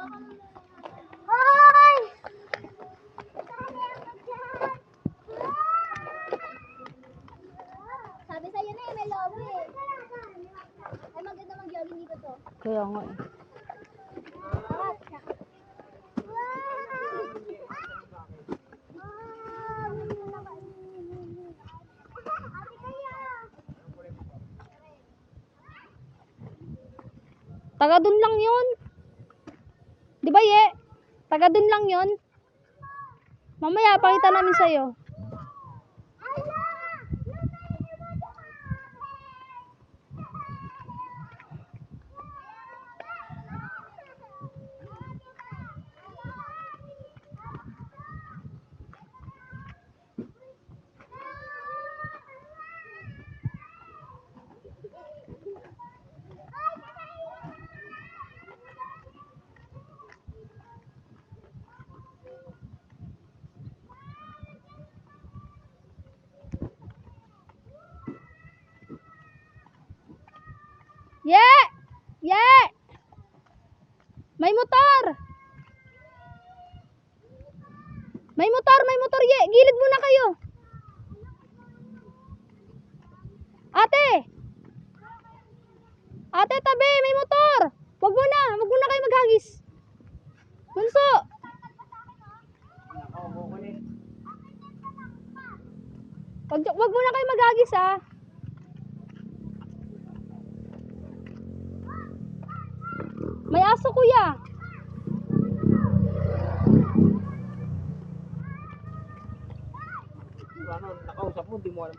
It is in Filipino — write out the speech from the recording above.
Hoy! Sabi sa'yo na may lobo eh. Ay maganda mag-jogging dito to. Kaya nga eh. Taga dun lang yun. Di ba ye? Taga dun lang yun. Mamaya pakita namin sa'yo. Ye! Ye! May motor! May motor, ye! Gilid muna kayo! Ate! Ate, tabi! May motor! Wag muna kayo maghagis! Bunso! Wag muna kayo maghagis ah! May aso kuya. Ano, nakausap mo, di mo alam.